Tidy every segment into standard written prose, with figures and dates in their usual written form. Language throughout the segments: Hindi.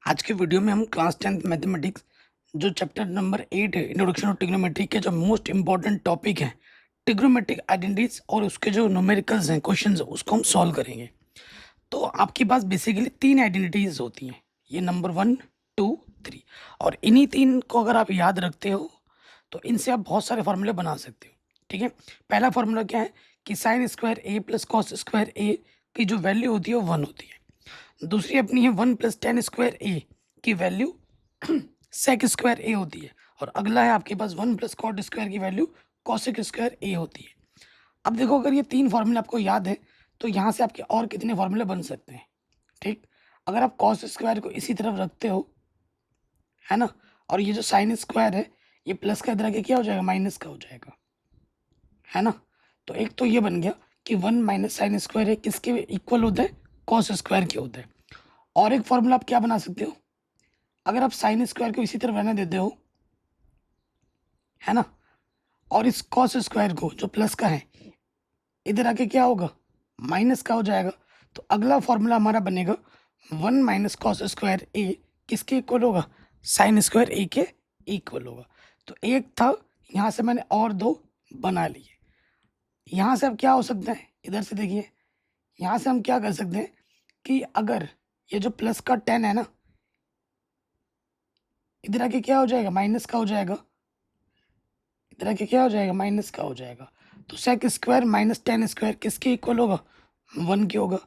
आज के वीडियो में हम क्लास 10th मैथमेटिक्स जो चैप्टर नंबर 8 है इंट्रोडक्शन ऑफ ट्रिग्नोमेट्री के जो मोस्ट इंपॉर्टेंट टॉपिक है ट्रिग्नोमेट्रिक आइडेंटिटीज और उसके जो न्यूमेरिकल्स हैं क्वेश्चंस उसको हम सॉल्व करेंगे। तो आपके पास बेसिकली तीन आइडेंटिटीज होती हैं, ये नंबर 1, 2, 3, और इन्हीं तीन को अगर आप याद रखते हो तो इनसे आप बहुत सारे फार्मूले बना सकते हो। ठीक है, पहला फार्मूला क्या है कि साइन स्क्वायर ए प्लस कॉस स्क्वायर ए की जो वैल्यू होती है वो 1 होती है। दूसरी अपनी है 1 + tan स्क्वायर ए की वैल्यू सेक स्क्वायर ए होती है। और अगला है आपके पास 1 + कॉट स्क्वायर की वैल्यू कॉसेक स्क्वायर ए होती है। अब देखो, अगर ये तीन फार्मूले आपको याद है तो यहाँ से आपके और कितने फार्मूले बन सकते हैं। ठीक, अगर आप कॉस स्क्वायर को इसी तरफ रखते हो, है ना, और ये जो साइन स्क्वायर है ये प्लस का इधर आके क्या हो जाएगा, माइनस का हो जाएगा, है ना। तो एक तो ये बन गया कि 1 - साइन स्क्वायर है किसके इक्वल होता है, कॉस स्क्वायर के होता है। और एक फॉर्मूला आप क्या बना सकते हो, अगर आप साइन स्क्वायर को इसी तरफ रहने देते हो, है ना, और इस कॉस स्क्वायर को जो प्लस का है इधर आके क्या होगा, माइनस का हो जाएगा। तो अगला फॉर्मूला हमारा बनेगा 1 - कॉस स्क्वायर ए किसके इक्वल होगा, साइन स्क्वायर ए के इक्वल होगा। तो एक था, यहाँ से मैंने और दो बना लिए। यहाँ से अब क्या हो सकता है, इधर से देखिए, यहाँ से हम क्या कर सकते हैं कि अगर ये जो प्लस का 10 है ना, इधर आके क्या हो जाएगा, माइनस का हो जाएगा, इधर आके क्या हो जाएगा, माइनस का हो जाएगा। तो sec square minus tan square किसके इक्वल होगा, 1 के होगा।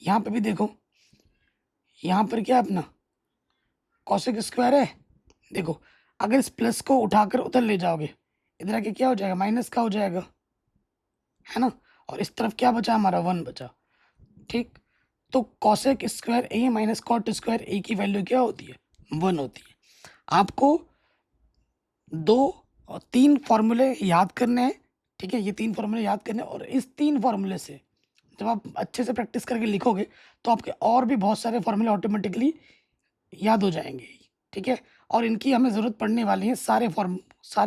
यहाँ पे भी देखो, यहाँ पर क्या है अपना कॉसेक स्क्वायर है। देखो, अगर इस प्लस को उठाकर उधर ले जाओगे इधर आके क्या हो जाएगा, माइनस का हो जाएगा, है ना। और इस तरफ क्या बचा, हमारा 1 बचा। ठीक, तो कॉसेक स्क्वायर ए माइनस कॉट स्क्वायर ए की वैल्यू क्या होती है, 1 होती है। आपको 2 और 3 फार्मूले याद करने हैं। ठीक है, ये 3 फार्मूले याद करने हैं, और इस 3 फार्मूले से जब आप अच्छे से प्रैक्टिस करके लिखोगे तो आपके और भी बहुत सारे फार्मूले ऑटोमेटिकली याद हो जाएंगे। ठीक है, और इनकी हमें ज़रूरत पड़ने वाली है सारे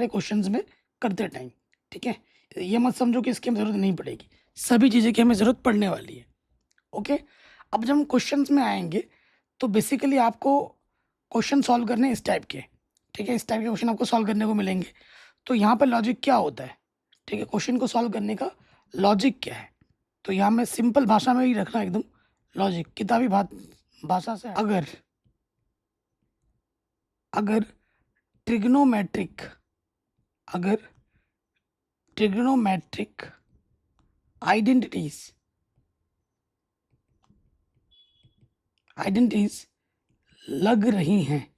क्वेश्चंस में करते टाइम। ठीक है, ये मत समझो कि इसकी हमें ज़रूरत नहीं पड़ेगी, सभी चीज़ें की हमें ज़रूरत पड़ने वाली है। ओके, अब जब हम क्वेश्चंस में आएंगे तो बेसिकली आपको क्वेश्चन सॉल्व करने इस टाइप के। ठीक है, इस टाइप के क्वेश्चन आपको सॉल्व करने को मिलेंगे। तो यहाँ पर लॉजिक क्या होता है, ठीक है, क्वेश्चन को सॉल्व करने का लॉजिक क्या है। तो यहाँ में सिंपल भाषा में ही रखना, एकदम लॉजिक किताबी भाषा से। अगर अगर ट्रिग्नोमेट्रिक अगर ट्रिग्नोमेट्रिक आइडेंटिटीज लग रही हैं,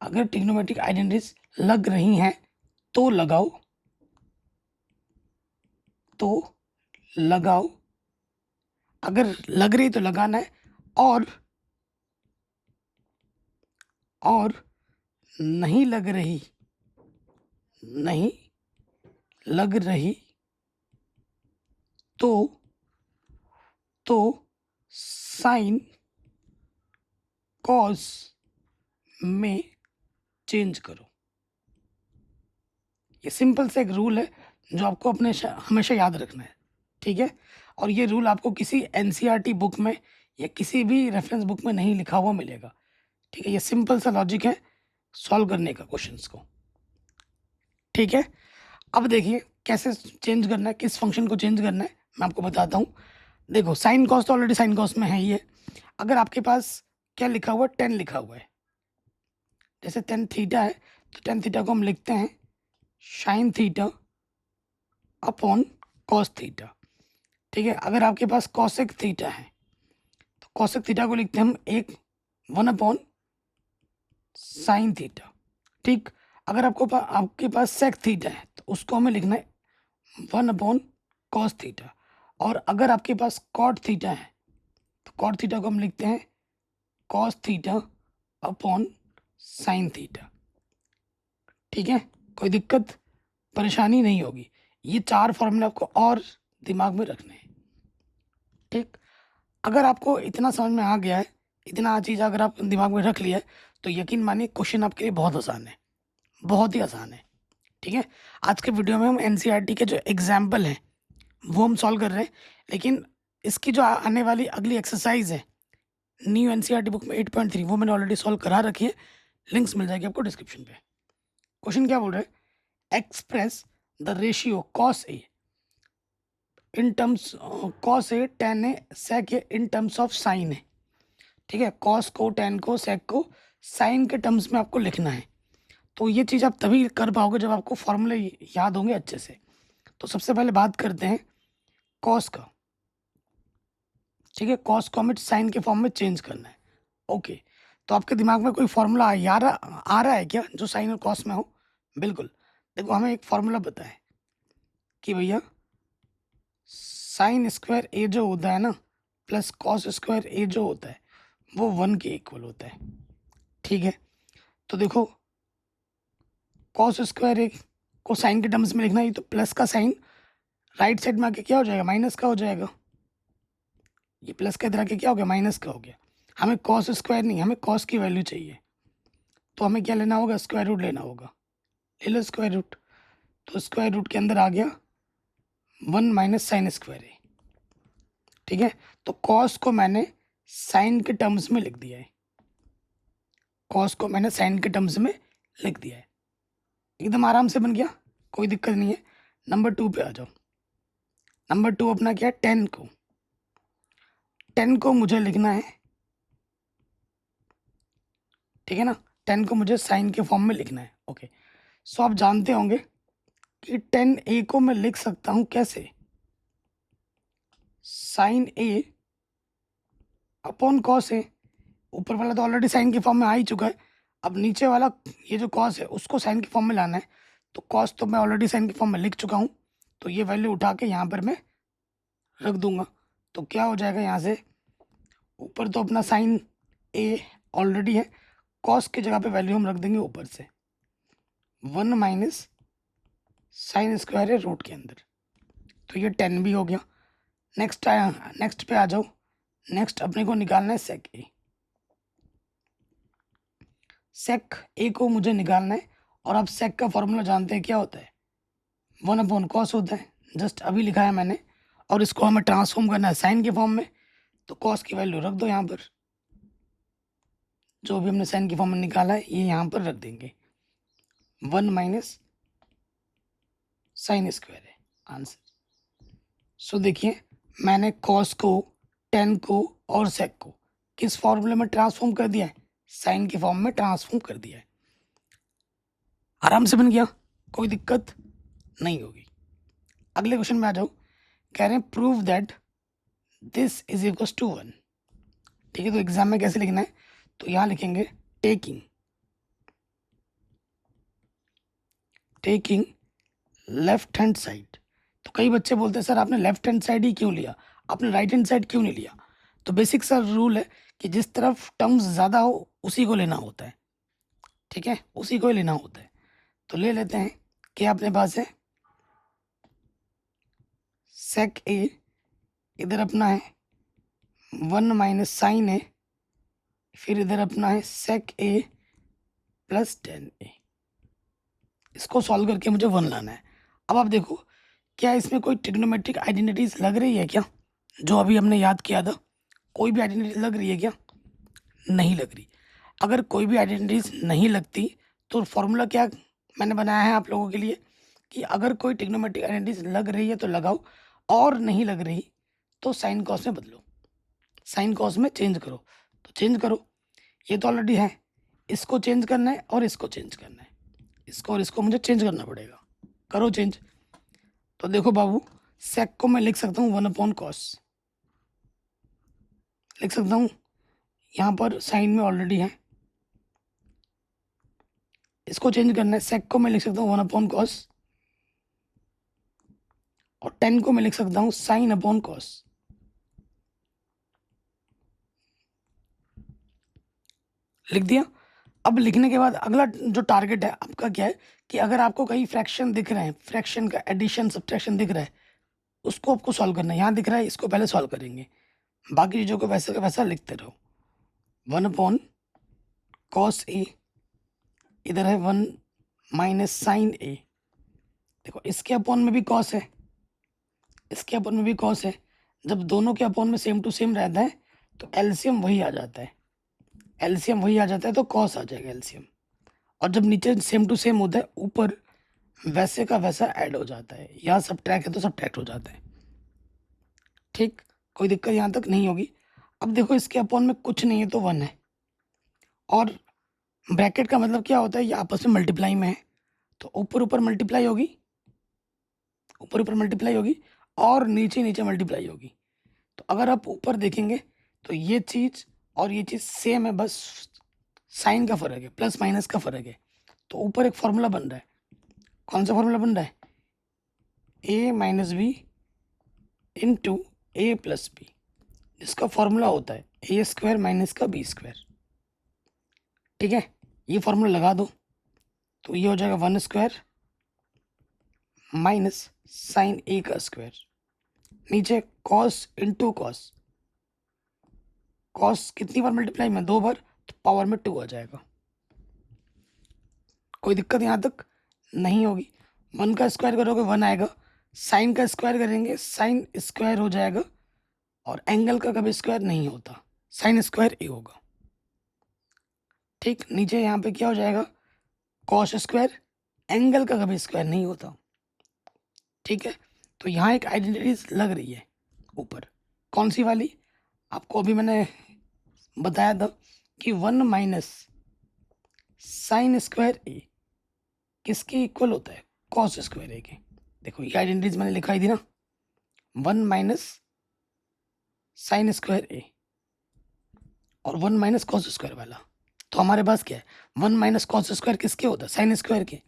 अगर ट्रिग्नोमेट्रिक आइडेंटिटीज लग रही हैं तो लगाओ, अगर लग रही तो लगाना है, और नहीं लग रही तो साइन कॉस में चेंज करो। ये सिंपल से एक रूल है जो आपको हमेशा याद रखना है। ठीक है, और ये रूल आपको किसी एनसीईआरटी बुक में या किसी भी रेफरेंस बुक में नहीं लिखा हुआ मिलेगा। ठीक है, ये सिंपल सा लॉजिक है सॉल्व करने का क्वेश्चंस को। ठीक है, अब देखिए कैसे चेंज करना है, किस फंक्शन को चेंज करना है मैं आपको बताता हूँ। देखो, साइन कॉस तो ऑलरेडी साइन कॉस में है ही है। अगर आपके पास क्या लिखा हुआ है, 10 लिखा हुआ है, जैसे tan थीटा है तो tan थीटा को हम लिखते हैं sine theta upon cos theta. ठीक है, अगर आपके पास कॉसेक थीटा है तो कॉसेक थीटा को लिखते हैं हम 1 साइन थीटा। ठीक, अगर आपके पास सेक थीटा है तो उसको हमें लिखना है 1 कॉस थीटा। और अगर आपके पास कॉट थीटा है तो कॉट थीटा को हम लिखते हैं cos theta upon sine theta. ठीक है, कोई दिक्कत परेशानी नहीं होगी। ये 4 फॉर्मूले आपको और दिमाग में रखने हैं। ठीक, अगर आपको इतना समझ में आ गया है, इतना चीज़ अगर आप दिमाग में रख लिया है तो यकीन मानिए क्वेश्चन आपके लिए बहुत आसान है, बहुत ही आसान है। ठीक है, आज के वीडियो में हम एनसीईआरटी के जो एग्जाम्पल हैं वो हम सॉल्व कर रहे हैं, लेकिन इसकी जो आने वाली अगली एक्सरसाइज है न्यू एनसीईआरटी बुक में 8.3 वो मैंने ऑलरेडी सॉल्व करा रखी है, लिंक्स मिल जाएगी आपको डिस्क्रिप्शन पे। क्वेश्चन क्या बोल रहे हैं, express the ratio cos A in terms, cos A tan A sec A in terms of sine A. ठीक है, कॉस को, टेन को, सेक को साइन के टर्म्स में आपको लिखना है। तो ये चीज़ आप तभी कर पाओगे जब आपको फॉर्मूले याद होंगे अच्छे से। तो सबसे पहले बात करते हैं कॉस का। ठीक है, कॉस को हमें साइन के फॉर्म में चेंज करना है। ओके, तो आपके दिमाग में कोई फॉर्मूला आ रहा है क्या जो साइन और कॉस में हो? बिल्कुल, देखो हमें एक फॉर्मूला पता है कि भैया साइन स्क्वायर ए जो होता है ना प्लस कॉस स्क्वायर ए जो होता है वो 1 के इक्वल होता है। ठीक है, तो देखो कॉस स्क्वायर ए को साइन के टर्म्स में लिखना है, तो प्लस का साइन राइट साइड में आके क्या हो जाएगा, माइनस का हो जाएगा। ये प्लस का इधर आके क्या हो गया, माइनस का हो गया। हमें कॉस स्क्वायर नहीं, हमें कॉस की वैल्यू चाहिए, तो हमें क्या लेना होगा, स्क्वायर रूट लेना होगा। ले लो स्क्वायर रूट, तो स्क्वायर रूट के अंदर आ गया 1 माइनस साइन स्क्वायर ए। ठीक है, तो कॉस को मैंने साइन के टर्म्स में लिख दिया है, कॉस को मैंने साइन के टर्म्स में लिख दिया है, एकदम आराम से बन गया, कोई दिक्कत नहीं है। नंबर 2 पे आ जाओ। नंबर 2 अपना क्या है, 10 को मुझे लिखना है। ठीक है ना, 10 को मुझे साइन के फॉर्म में लिखना है। ओके, सो आप जानते होंगे कि 10a को मैं लिख सकता हूं कैसे, sign A upon cos A. ऊपर वाला तो ऑलरेडी साइन के फॉर्म में आ ही चुका है, अब नीचे वाला ये जो कॉस है उसको साइन के फॉर्म में लाना है। तो कॉस तो मैं ऑलरेडी साइन के फॉर्म में लिख चुका हूँ, तो ये वैल्यू उठा के यहाँ पर मैं रख दूंगा। तो क्या हो जाएगा, यहाँ से ऊपर तो अपना साइन ए ऑलरेडी है, कॉस की जगह पे वैल्यू हम रख देंगे ऊपर से 1 माइनस साइन स्क्वायर है रूट के अंदर। तो ये 10 भी हो गया। नेक्स्ट पे आ जाओ। नेक्स्ट अपने को निकालना है सेक ए। सेक ए को मुझे निकालना है, और आप सेक का फॉर्मूला जानते हैं क्या होता है, 1 अपॉन कॉस होता है, जस्ट अभी लिखा है मैंने। और इसको हमें ट्रांसफॉर्म करना है साइन के फॉर्म में, तो कॉस की वैल्यू रख दो यहाँ पर, जो भी हमने साइन की फॉर्म में निकाला है ये यहाँ पर रख देंगे, 1 माइनस साइन स्क्वायर है आंसर। सो देखिए मैंने कॉस को, 10 को और सेक को किस फॉर्मूले में ट्रांसफॉर्म कर दिया है, साइन के फॉर्म में ट्रांसफॉर्म कर दिया है। आराम से बन गया, कोई दिक्कत नहीं होगी। अगले क्वेश्चन में आ जाओ। कह रहे हैं prove that this is equals to 1। ठीक है, तो एग्जाम में कैसे लिखना है, तो यहाँ लिखेंगे टेकिंग लेफ्ट हैंड साइड। तो कई बच्चे बोलते हैं सर आपने लेफ्ट हैंड साइड ही क्यों लिया, आपने राइट हैंड साइड क्यों नहीं लिया। तो बेसिक सा रूल है कि जिस तरफ टर्म्स ज़्यादा हो उसी को लेना होता है। ठीक है, उसी को ही लेना होता है। तो ले लेते हैं, क्या अपने पास है सेक ए, इधर अपना है 1 माइनस साइन ए, फिर इधर अपना है सेक ए प्लस 10a। इसको सॉल्व करके मुझे 1 लाना है। अब आप देखो क्या इसमें कोई ट्रिग्नोमेट्रिक आइडेंटिटीज लग रही है क्या, जो अभी हमने याद किया था, कोई भी आइडेंटिटी लग रही है क्या, नहीं लग रही। अगर कोई भी आइडेंटिटीज नहीं लगती तो फॉर्मूला क्या मैंने बनाया है आप लोगों के लिए कि अगर कोई ट्रिग्नोमेट्रिक आइडेंटिटीज लग रही है तो लगाओ, और नहीं लग रही तो साइन कॉस में बदलो, साइन कॉस में चेंज करो। तो चेंज करो, ये तो ऑलरेडी है, इसको चेंज करना है और इसको चेंज करना है, इसको और इसको मुझे चेंज करना पड़ेगा। करो चेंज। तो देखो बाबू, सेक को मैं लिख सकता हूँ 1 अपॉन कॉस, लिख सकता हूँ, यहाँ पर साइन में ऑलरेडी है, इसको चेंज करना है। सेक को मैं लिख सकता हूँ 1 अपॉन कॉस, और 10 को मैं लिख सकता हूँ साइन अपॉन कॉस। लिख दिया। अब लिखने के बाद अगला जो टारगेट है आपका क्या है कि अगर आपको कहीं फ्रैक्शन दिख रहे हैं, फ्रैक्शन का एडिशन सब्ट्रैक्शन दिख रहा है, उसको आपको सॉल्व करना है। यहाँ दिख रहा है, इसको पहले सॉल्व करेंगे, बाकी चीज़ों को वैसे का वैसा लिखते रहो। 1 अपॉन कॉस ए, इधर है 1 माइनस साइन ए। देखो इसके अपॉन में भी कॉस है, इसके अपॉन में भी कॉस है। जब दोनों के अपॉन में सेम टू सेम रहता है तो एलसीएम वही आ जाता है, एलसीएम वही आ जाता है, तो कॉस आ जाएगा एलसीएम। और जब नीचे सेम टू सेम होता है, ऊपर वैसे का वैसा ऐड हो जाता है। यहाँ सब्ट्रैक्ट है तो सब्ट्रैक्ट हो जाता है। ठीक, कोई दिक्कत यहाँ तक नहीं होगी। अब देखो इसके अपॉन में कुछ नहीं है तो 1 है, और ब्रैकेट का मतलब क्या होता है, ये आपस में मल्टीप्लाई में है, तो ऊपर ऊपर मल्टीप्लाई होगी, ऊपर ऊपर मल्टीप्लाई होगी, और नीचे नीचे मल्टीप्लाई होगी। तो अगर आप ऊपर देखेंगे तो ये चीज़ और ये चीज़ सेम है, बस साइन का फ़र्क है, प्लस माइनस का फ़र्क है। तो ऊपर एक फॉर्मूला बन रहा है, कौन सा फॉर्मूला बन रहा है, ए माइनस बी इंटू ए प्लस बी, जिसका फॉर्मूला होता है ए स्क्वायर माइनस का बी स्क्वायर। ठीक है, ये फॉर्मूला लगा दो तो ये हो जाएगा 1 स्क्वायर माइनस साइन ए का स्क्वायर, नीचे कॉस इंटू कॉस, कॉस कितनी बार मल्टीप्लाई में, 2 बार, तो पावर में 2 आ जाएगा। कोई दिक्कत यहाँ तक नहीं होगी। 1 का स्क्वायर करोगे 1 आएगा, साइन का स्क्वायर करेंगे साइन स्क्वायर हो जाएगा, और एंगल का कभी स्क्वायर नहीं होता, साइन स्क्वायर ए होगा। ठीक, नीचे यहाँ पे क्या हो जाएगा, कॉस स्क्वायर, एंगल का कभी स्क्वायर नहीं होता। ठीक है, तो यहाँ एक आइडेंटिटी लग रही है ऊपर, कौन सी वाली, आपको अभी मैंने बताया था कि 1 माइनस साइन स्क्वायर ए किसके इक्वल होता है, कॉस स्क्वायर ए के। देखो ये आइडेंटिटीज मैंने लिखाई थी ना, 1 माइनस साइन स्क्वायर ए और 1 माइनस कॉस स्क्वायर वाला। तो हमारे पास क्या है, 1 माइनस कॉस स्क्वायर किसके होता है, साइन स्क्वायर के,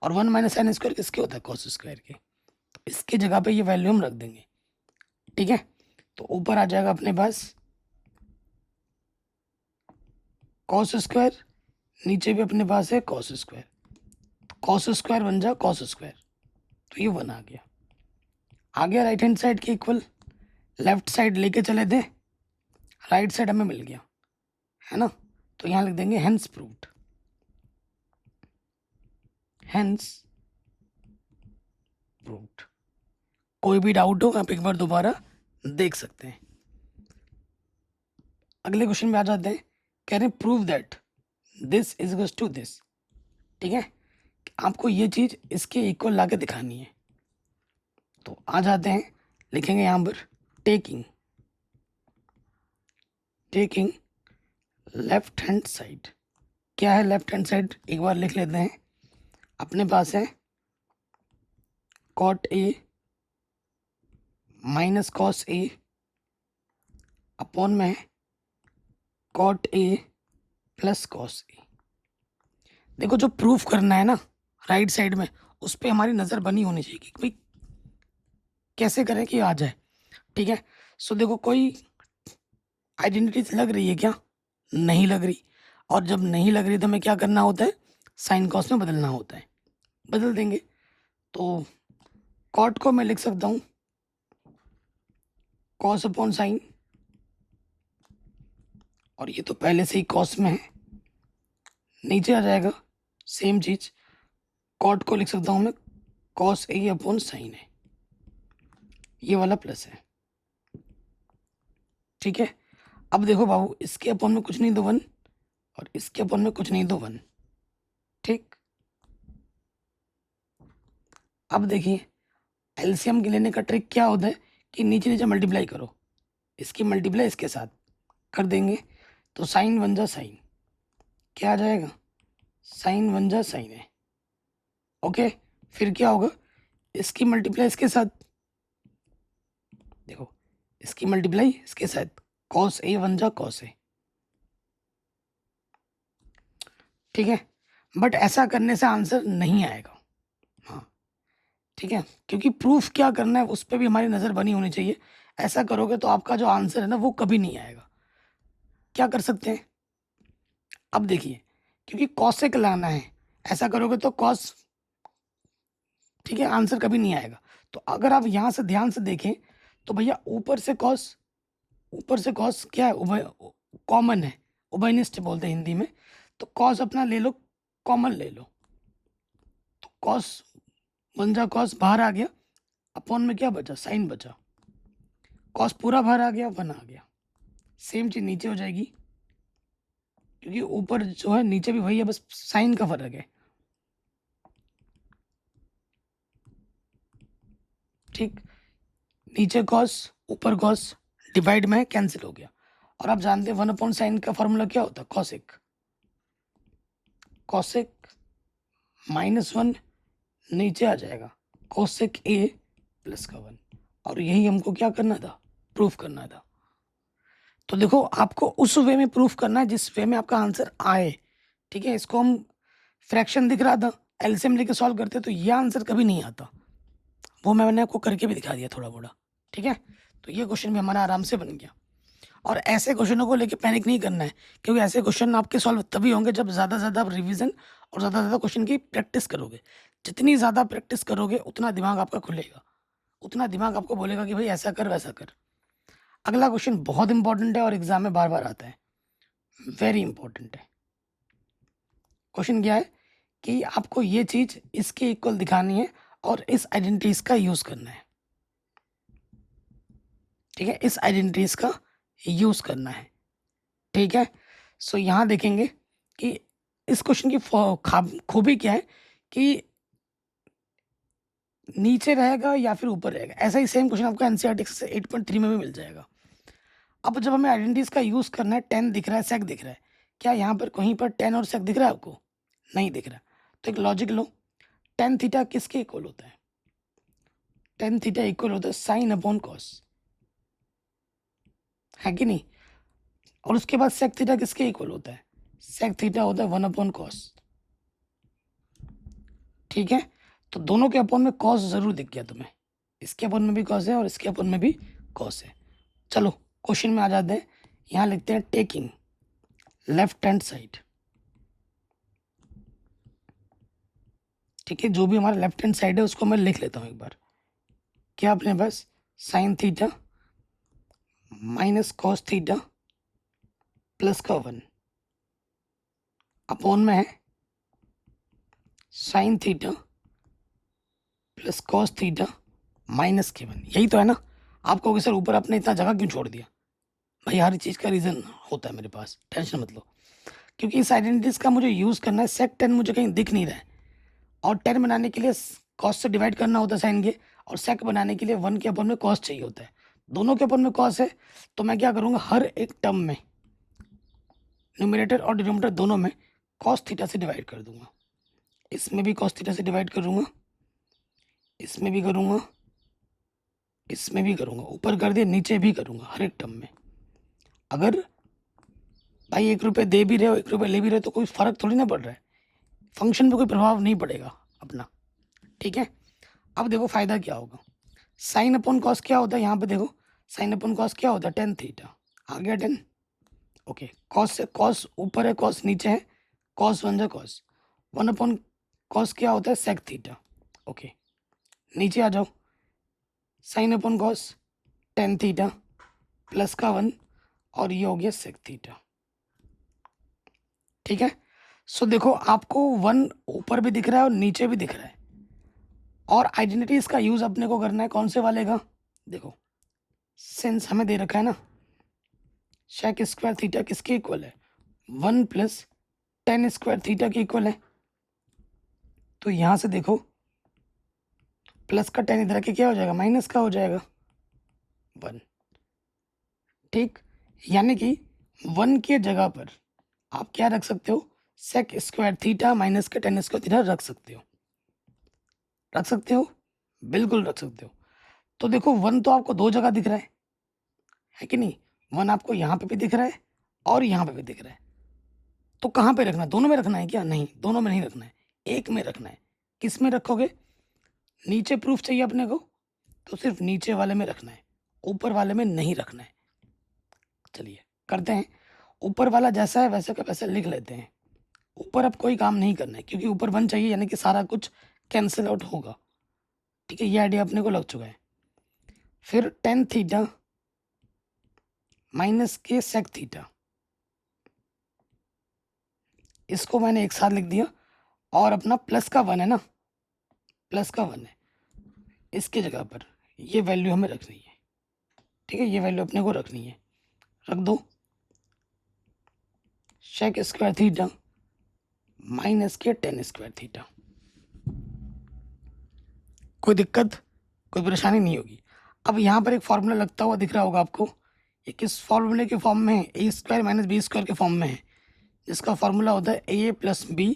और 1 माइनस साइन स्क्वायर किसके होता है, कॉस स्क्वायर के। तो इसकी जगह पे ये वैल्यू हम रख देंगे। ठीक है, तो ऊपर आ जाएगा अपने पास कॉस स्क्वायर, नीचे भी अपने पास है कॉस स्क्वायर, कॉस स्क्वायर बन जा कॉस स्क्वायर, तो ये 1 आ गया। आ गया राइट हैंड साइड के इक्वल, लेफ्ट साइड लेके चले थे, राइट साइड हमें मिल गया, है ना। तो यहाँ लिख देंगे हेंस प्रूव्ड, हेंस प्रूव्ड। कोई भी डाउट हो आप एक बार दोबारा देख सकते हैं। अगले क्वेश्चन में आ जाते हैं, कह रहे हैं prove that this is equals to this. ठीक है, आपको ये चीज़ इसके इक्वल ला के दिखानी है। तो आ जाते हैं, लिखेंगे यहाँ पर taking, taking left hand side. क्या है लेफ्ट हैंड साइड, एक बार लिख लेते हैं। अपने पास है cot A minus cos A upon में है cot A plus cos A. देखो जो प्रूफ करना है ना राइट साइड में, उस पर हमारी नज़र बनी होनी चाहिए कि भाई कैसे करें कि आ जाए। ठीक है, सो देखो कोई आइडेंटिटी लग रही है क्या, नहीं लग रही, और जब नहीं लग रही तो हमें क्या करना होता है, साइन कॉस में बदलना होता है, बदल देंगे। तो कॉट को मैं लिख सकता हूँ कॉस अपॉन साइन, और ये तो पहले से ही कॉस में है, नीचे आ जाएगा सेम चीज, कॉट को लिख सकता हूँ मैं कॉस ए अपॉन साइन है, ये वाला प्लस है। ठीक है, अब देखो बाबू, इसके अपॉन में कुछ नहीं तो 1, और इसके अपॉन में कुछ नहीं तो 1। ठीक, अब देखिए एलसीएम के लेने का ट्रिक क्या होता है कि नीचे नीचे मल्टीप्लाई करो, इसकी मल्टीप्लाई इसके साथ कर देंगे, तो साइन बन जा साइन, क्या आ जाएगा, साइन बन जा साइन है। ओके, फिर क्या होगा, इसकी मल्टीप्लाई इसके साथ, देखो इसकी मल्टीप्लाई इसके साथ, कॉस ए बन जा कॉस ए। ठीक है, बट ऐसा करने से आंसर नहीं आएगा। हाँ, ठीक है, क्योंकि प्रूफ क्या करना है उस पर भी हमारी नज़र बनी होनी चाहिए। ऐसा करोगे तो आपका जो आंसर है ना वो कभी नहीं आएगा। क्या कर सकते हैं, अब देखिए, क्योंकि कॉस से लाना है, ऐसा करोगे तो कॉस, ठीक है, आंसर कभी नहीं आएगा। तो अगर आप यहाँ से ध्यान से देखें तो भैया ऊपर से कॉस, ऊपर से कॉस क्या है, उभय कॉमन है, उभयनिष्ठ बोलते हैं हिंदी में। तो कॉस अपना ले लो, कॉमन ले लो, तो कॉस बन जा कॉस, बाहर आ गया, अपॉन में क्या बचा, साइन बचा, कॉस पूरा बाहर आ गया, 1 आ गया, सेम चीज़ नीचे हो जाएगी, क्योंकि ऊपर जो है नीचे भी वही है, बस साइन का फर्क है। ठीक, नीचे कॉस ऊपर कॉस, डिवाइड में कैंसिल हो गया। और आप जानते हैं 1/sin का फॉर्मूला क्या होता है, कॉसेक। कॉसेक -1 नीचे आ जाएगा, कोसेक ए प्लस का 1। और यही हमको क्या करना था, प्रूफ करना था। तो देखो आपको उस वे में प्रूफ करना है जिस वे में आपका आंसर आए। ठीक है, इसको हम फ्रैक्शन दिख रहा था, एलसीएम लेके सॉल्व करते तो ये आंसर कभी नहीं आता। वो मैंने आपको करके भी दिखा दिया थोड़ा मोड़ा। ठीक है, तो ये क्वेश्चन भी हमारा आराम से बन गया। और ऐसे क्वेश्चनों को लेके पैनिक नहीं करना है, क्योंकि ऐसे क्वेश्चन आपके सॉल्व तभी होंगे जब ज़्यादा से ज़्यादा आप रिवीजन और ज़्यादा से ज़्यादा क्वेश्चन की प्रैक्टिस करोगे। जितनी ज़्यादा प्रैक्टिस करोगे उतना दिमाग आपका खुलेगा, उतना दिमाग आपको बोलेगा कि भाई ऐसा कर वैसा कर। अगला क्वेश्चन बहुत इंपॉर्टेंट है और एग्जाम में बार बार आता है, वेरी इंपॉर्टेंट है। क्वेश्चन क्या है कि आपको ये चीज़ इसके इक्वल दिखानी है और इस आइडेंटिटीज का यूज़ करना है। ठीक है, इस आइडेंटिटीज का यूज़ करना है। ठीक है, सो यहाँ देखेंगे कि इस क्वेश्चन की खूबी क्या है कि नीचे रहेगा या फिर ऊपर रहेगा। ऐसा ही सेम क्वेश्चन आपको एनसीईआरटी 8.3 में भी मिल जाएगा। अब जब हमें आइडेंटिटीज का यूज़ करना है, टेन दिख रहा है, सेक दिख रहा है, क्या यहाँ पर कहीं पर टेन और सेक दिख रहा है आपको? नहीं दिख रहा। तो एक लॉजिक लो, टेन थीटा किसके इक्वल होता है? टेन थीटा इक्वल होता है साइन अपॉन कॉस, है कि नहीं? और उसके बाद सेक थीटा किसके इक्वल होता है? सेक थीटा होता है 1/cos। ठीक है, तो दोनों के अपॉन में कॉस जरूर दिख गया तुम्हें, इसके अपॉन में भी कॉस है और इसके अपॉन में भी कॉस है। चलो क्वेश्चन में आ जाते हैं, यहाँ लिखते हैं टेकिंग लेफ्ट हैंड साइड। ठीक है, जो भी हमारा लेफ्ट हैंड साइड है उसको मैं लिख लेता हूँ एक बार। क्या अपने पास sine theta minus cos theta plus का 1 अपॉन में है sine theta plus cos theta minus के 1। यही तो है ना। आप कहोगे सर ऊपर आपने इतना जगह क्यों छोड़ दिया? भाई हर चीज़ का रीज़न होता है मेरे पास, टेंशन मत लो। क्योंकि इस आइडेंटिटीज का मुझे यूज़ करना है, सेक 10 मुझे कहीं दिख नहीं रहा है, और 10 बनाने के लिए कॉस से डिवाइड करना होता है साइन के, और सेक बनाने के लिए 1 के अपन में कॉस चाहिए होता है। दोनों के अपन में कॉस है, तो मैं क्या करूँगा, हर एक टर्म में न्यूमरेटर और डिनोमिनेटर दोनों में कॉस थीटा से डिवाइड कर दूंगा। इसमें भी कॉस थीटा से डिवाइड करूँगा, इसमें भी करूँगा, इसमें भी करूँगा, ऊपर कर दिया नीचे भी करूँगा, हर एक टर्म में। अगर भाई 1 रुपये दे भी रहे हो 1 रुपये ले भी रहे हो तो कोई फ़र्क थोड़ी ना पड़ रहा है, फंक्शन पे कोई प्रभाव नहीं पड़ेगा अपना। ठीक है, अब देखो फ़ायदा क्या होगा, साइन अपॉन कॉस क्या होता है, यहाँ पे देखो साइन अपॉन कॉस क्या होता है, टेन थीटा। आ गया 10। ओके, कॉस से कॉस ऊपर है, कॉस नीचे है, कॉस 1 जा कॉस 1 अपॉन कॉस क्या होता है, सेक थीटा। ओके, नीचे आ जाओ, sine upon cos tan theta plus का 1 और ये हो गया सेक थीटा। ठीक है, सो देखो आपको 1 ऊपर भी दिख रहा है और नीचे भी दिख रहा है, और आइडेंटिटीज का यूज़ अपने को करना है कौन से वाले का, देखो सिंस हमें दे रखा है ना सेक स्क्वायर थीटा किसके इक्वल है, 1 प्लस टेन स्क्वायर थीटा के इक्वल है। तो यहाँ से देखो प्लस का 10 इधर के क्या हो जाएगा, माइनस का हो जाएगा 1। ठीक, यानी कि 1 के जगह पर आप क्या रख सकते हो, सेक स्क्वायर थीटा माइनस का 10 स्क्वायर थीटा रख सकते हो, रख सकते हो, बिल्कुल रख सकते हो। तो देखो 1 तो आपको दो जगह दिख रहा है कि नहीं, 1 आपको यहाँ पे भी दिख रहा है और यहाँ पे भी दिख रहा है। तो कहाँ पे रखना है, दोनों में रखना है क्या? नहीं, दोनों में नहीं रखना है, एक में रखना है। किस में रखोगे, नीचे प्रूफ चाहिए अपने को तो सिर्फ नीचे वाले में रखना है, ऊपर वाले में नहीं रखना है। चलिए करते हैं, ऊपर वाला जैसा है वैसे का वैसे लिख लेते हैं। ऊपर अब कोई काम नहीं करना है क्योंकि ऊपर 1 चाहिए, यानी कि सारा कुछ कैंसिल आउट होगा। ठीक है, ये आइडिया अपने को लग चुका है। फिर टेन थीटा माइनस के सेक थीटा, इसको मैंने एक साथ लिख दिया, और अपना प्लस का 1 है ना, प्लस का 1 है, इसकी जगह पर ये वैल्यू हमें रखनी है। ठीक है, ये वैल्यू अपने को रखनी है। रख दो सेक स्क्वायर थीटा माइनस के टेन स्क्वायर थीटा। कोई दिक्कत, कोई परेशानी नहीं होगी। अब यहाँ पर एक फॉर्मूला लगता हुआ दिख रहा होगा आपको, ये किस फॉर्मूले के फॉर्म में है? ए स्क्वायर माइनस बी स्क्वायर के फॉर्म में है, जिसका फॉर्मूला होता है ए प्लस बी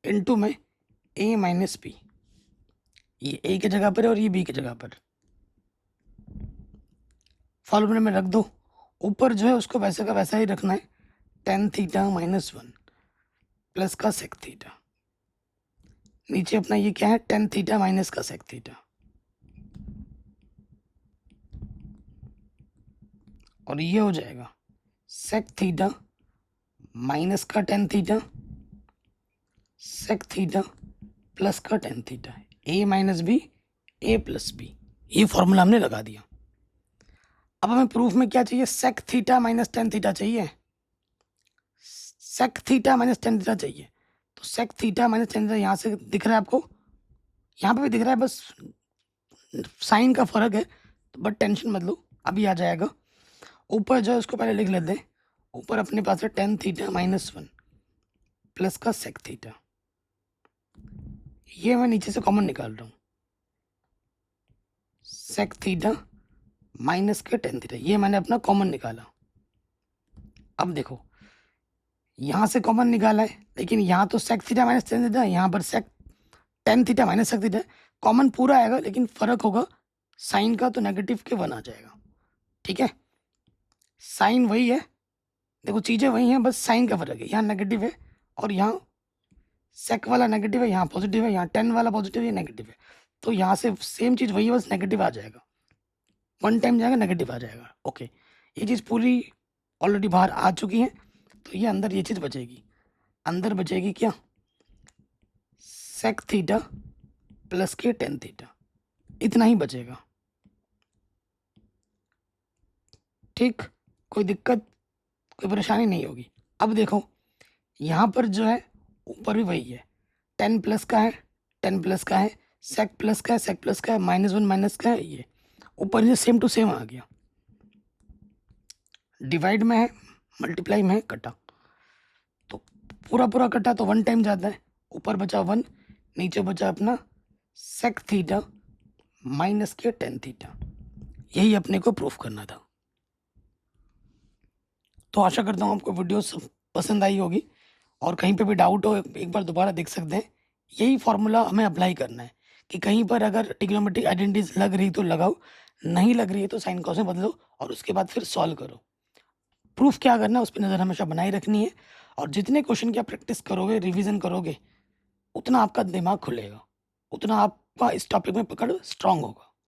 इंटू में ए माइनस बी। ये ए की जगह पर है और ये बी की जगह पर। फॉर्मूले में रख दो। ऊपर जो है उसको वैसे का वैसा ही रखना है, ten theta minus one plus का सेक थीटा। नीचे अपना ये क्या है, टेन थीटा माइनस का सेक थीटा। और ये हो जाएगा सेक थीटा माइनस का tan theta sec theta plus का tan theta. A minus B A plus B, ये फॉर्मूला हमने लगा दिया। अब हमें प्रूफ में क्या चाहिए? Sec theta minus tan theta चाहिए। Sec theta minus tan theta चाहिए। तो sec theta minus tan theta यहाँ से दिख रहा है आपको, यहाँ पे भी दिख रहा है, बस साइन का फर्क है, तो बट टेंशन मत लो, अभी आ जाएगा। ऊपर जो है उसको पहले लिख लेते हैं। ऊपर अपने पास है ten theta minus one plus का सेक थीटा। ये मैं नीचे से कॉमन निकाल रहा हूँ, सेक थीटा माइनस के टेन थीटा, ये मैंने अपना कॉमन निकाला। अब देखो यहाँ से कॉमन निकाला है, लेकिन यहाँ तो sec theta minus tan theta, यहाँ पर sec tan theta minus sec theta. Common पूरा आएगा, लेकिन फर्क होगा साइन का, तो नेगेटिव के वन आ जाएगा। ठीक है, साइन वही है, देखो चीज़ें वही हैं, बस साइन का फर्क है। यहाँ नेगेटिव है और यहाँ सेक वाला नेगेटिव है, यहाँ पॉजिटिव है, यहाँ टेन वाला पॉजिटिव है, नेगेटिव है। तो यहाँ से सेम चीज़ वही है, बस नेगेटिव आ जाएगा, वन टाइम जाएगा नेगेटिव आ जाएगा। ओके, ये चीज़ पूरी ऑलरेडी बाहर आ चुकी है, तो ये अंदर ये चीज़ बचेगी। अंदर बचेगी क्या? सेक थीटा प्लस के टेन थीटा, इतना ही बचेगा। ठीक, कोई दिक्कत, कोई परेशानी नहीं होगी। अब देखो यहाँ पर जो है ऊपर भी वही है, टेन प्लस का है, टेन प्लस का है, सेक प्लस का है, सेक प्लस का है, माइनस वन माइनस का है, ये ऊपर ये सेम टू सेम आ गया। डिवाइड में है, मल्टीप्लाई में है, कटा, तो पूरा पूरा कटा तो वन टाइम जाता है, ऊपर बचा वन, नीचे बचा अपना सेक थीटा माइनस के टेन थीटा। यही अपने को प्रूफ करना था। तो आशा करता हूँ आपको वीडियो पसंद आई होगी, और कहीं पे भी डाउट हो एक बार दोबारा देख सकते हैं। यही फॉर्मूला हमें अप्लाई करना है कि कहीं पर अगर ट्रिग्नोमेट्रिक आइडेंटिटीज लग रही तो लगाओ, नहीं लग रही है तो साइन कॉस में बदलो, और उसके बाद फिर सॉल्व करो। प्रूफ क्या करना है उस पर नज़र हमेशा बनाए रखनी है, और जितने क्वेश्चन की आप प्रैक्टिस करोगे, रिवीजन करोगे, उतना आपका दिमाग खुलेगा, उतना आपका इस टॉपिक में पकड़ स्ट्रांग होगा।